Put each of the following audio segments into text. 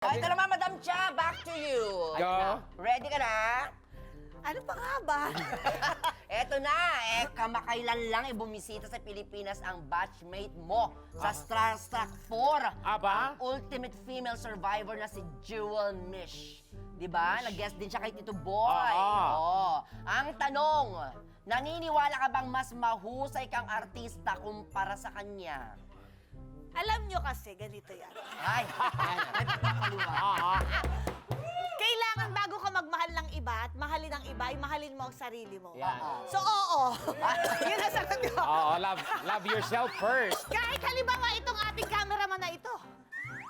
Oh, ito naman, Madam Cha, back to you. Go. Ayun na. Ready ka na? Ano pa nga ba? Eto na, kamakailan lang bumisita sa Pilipinas ang batchmate mo sa Starstruck 4. Aba? Ang ultimate female survivor na si Jewel Mish. Diba? Nag-guest din siya kay Tito Boy. Oo. Ang tanong, naniniwala ka bang mas mahusay kang artista kumpara sa kanya? Alam nyo kasi, ganito yan. Ay, kaliwa. Kailangan bago ka magmahal ng iba at mahalin ang iba, ay mahalin mo ang sarili mo. Yan. So, oo. Yun ang sagot ko. Oo, love yourself first. Kahit halimbawa itong ating cameraman na ito,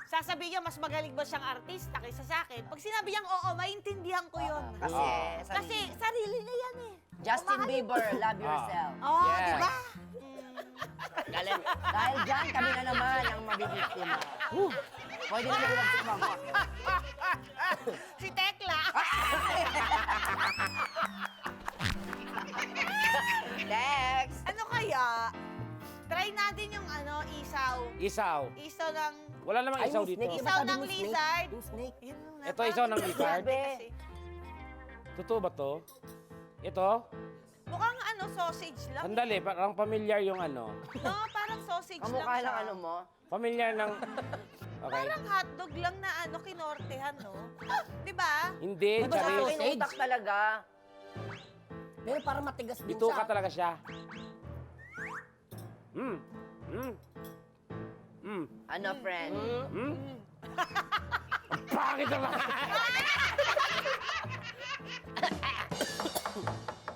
sasabihin niya mas magaling ba siyang artista kaysa sa akin. Pag sinabi niyang oo, maintindihan ko yun. Kasi sarili niya yan eh. Justin Bieber, love yourself. Oo, Yes. di ba? Dahil dyan, kami na naman ang mabibiktima. Pwede na naman sumama. Si Tekla. Next! Ano kaya? Try natin yung isaw. Isaw. Isaw ng... Wala namang isaw dito. Isaw ng lizard. Yung snake. Yun yung Ito, isaw ng lizard? Kasi, Totoo ba to? Ito? mukhang sausage lang. Sandali, parang familiar yung ano. No, parang sausage lang Kamukha siya. ng ano mo? Familiar ng... Okay. Parang hotdog lang na kinortehan, no? Di ba? Hindi, Diba sa Charis. akin, utak talaga. Pero parang matigas din Bituka siya. talaga siya. Ano, friend? Ang pangit naman.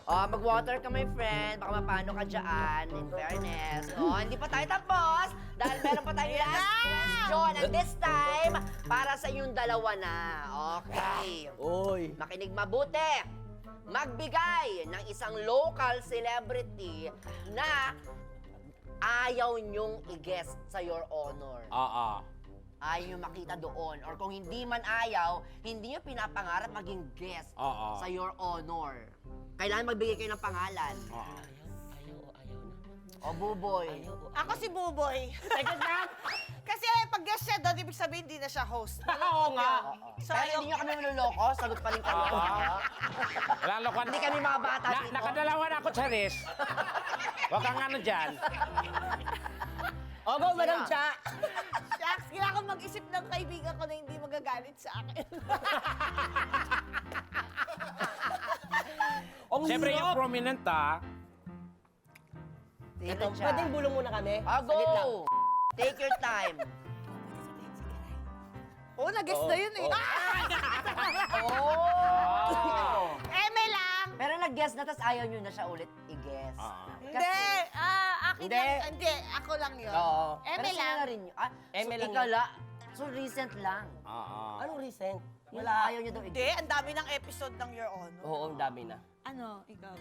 Oh, mag-water ka, my friend. Baka mapano ka dyan, in fairness. Oh, hindi pa tayo tapos. Dahil meron pa tayong last question. And this time, para sa inyong dalawa na. Okay. Oy. Makinig mabuti. Magbigay ng isang local celebrity na ayaw nyong i-guest sa Your Honor. Oo. Ayaw nyo makita doon. Or kung hindi man ayaw, hindi nyo pinapangarap maging guest Oo. sa Your Honor. Kailangan magbigay kayo ng pangalan. Oo. Ayaw na. O, Buboy. Ako si Buboy. Teka lang. Kasi pag guest siya doon, ibig sabihin hindi na siya host. Oo nga. So, Pero hindi nyo kami manluloko, sagot pa rin kami. Wala lokohan. Hindi kami mga bata dito. Nakadalawa na ako, Charis. Huwag kang ano dyan. O, go, Madam Cha. Shucks, kailangan mag-isip ng kaibigan ko na hindi magagalit sa akin. Ang Siyempre yung hirap. prominent Ito, pwedeng bulong muna kami? Go! Saglit lang. Take your time. Oo, nag-guest na yun eh. Oh! Eme lang! Pero nag-guess na, tapos ayaw nyo na siya ulit i-guess. Hindi, akin Hindi. lang. Hindi, ako lang yun. Oo. Eme Pero sino lang. na rin yun? Ah, Eme so, lang ikaw yun. la. So, recent lang. Oo. Anong recent? Wala. Ayaw nyo daw Hindi, i-guess. ang dami ng episode ng Your Honor. Oo, ang dami na. Ano, ikaw?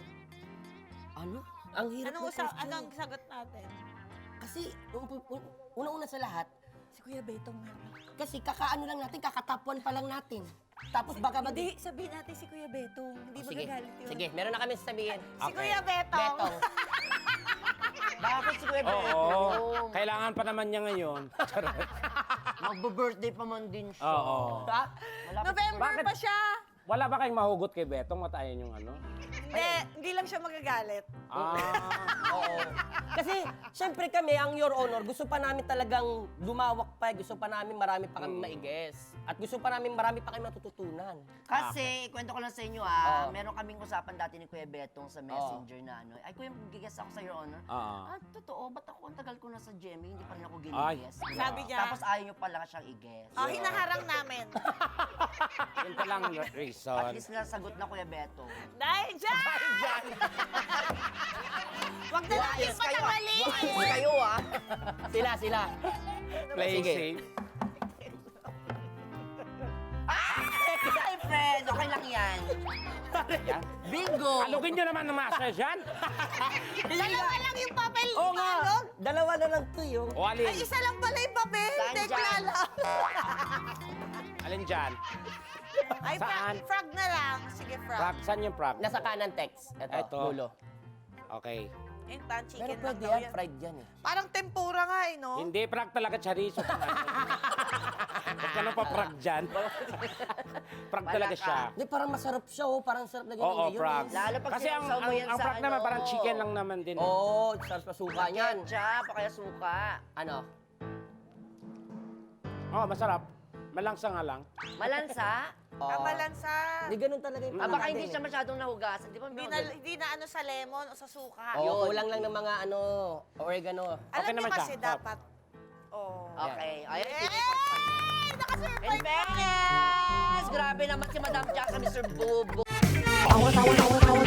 Ano? Ang hirap Anong, na question. anong sagot natin? Kasi, una-una sa lahat, Si Kuya Betong nga. kasi kakaano lang natin, kakatapuan pa lang natin. Tapos baka Hindi, sabihin natin si Kuya Betong. Hindi magagalit yun. Sige, meron na kami sasabihin. Si Kuya Betong. Betong. Bakit si Kuya Oo. Betong? Kailangan pa naman niya ngayon. Charot. Magbo-birthday pa man din siya. Oo. Ha? Malapit November Bakit? pa siya. Wala ba kayong mahugot kay Betong? Matayin yung ano? Hindi lang siya magagalit. Oo. Kasi, syempre kami, ang Your Honor, gusto pa namin talagang lumawak pa. Gusto pa namin marami pa kami ma-guess. At gusto pa namin marami pa kami matututunan. Kasi, kwento ko lang sa inyo meron kaming usapan dati ni Kuya Betong sa Messenger na ano. Ay, Kuya, mag-guess ako sa Your Honor. Totoo, ba't ako ang tagal ko na sa GMA, hindi pa rin ako gini-guess? Sabi niya. Tapos ayaw nyo pala siyang i-guess. Hinaharang namin. Yun pa lang At reason. least nasagot na Kuya Betong. Dahil dyan! Huwag na natin Wise kayo, patagalin! wise kayo Sila. Playing Sige. safe. Ay, friend, okay lang yan. Bingo! Alugin nyo naman ng master dyan. Dalawa lang yung papel. Oo nga. Balog. Dalawa na lang to yung. O alin? Ay, isa lang pala yung papel. Saan Tekla dyan? lang. Alin dyan? Ay, Saan? frog na lang. Sige, frog. Prop. Saan yung prop? Nasa kanan text. Ito, Ito. dulo. Okay. Yung tan chicken Pero lang pwede daw yan, yan. fried yan eh. Parang tempura nga eh, no? Hindi, prag talaga chorizo. Huwag ka na pa prag dyan. Prag talaga siya. Hindi, parang masarap siya oh. Parang sarap na Oo, ganyan prag. Lalo pag Kasi ang, sinawsaw mo yan ang sa prag naman, ano. parang chicken lang naman din. Oo, sarap sa suka niyan. Ketchup, o kaya suka. Ano? Oo, masarap. Malangsa nga lang. Malansa. Kamalansa. Hindi ganun talaga yung Ah, baka pagkakain hindi eh. siya masyadong nahugasan. Di ba? Hindi na ano sa lemon o sa suka. Oo, kulang lang ng mga ano, oregano. Alam Okay niyo naman kasi siya. dapat. Oh. Okay. Ayan, Yay! In Nakasurvive fairness! Grabe naman si Madam Jack sa Mr. Bobo. Awas, awas, awas, awas.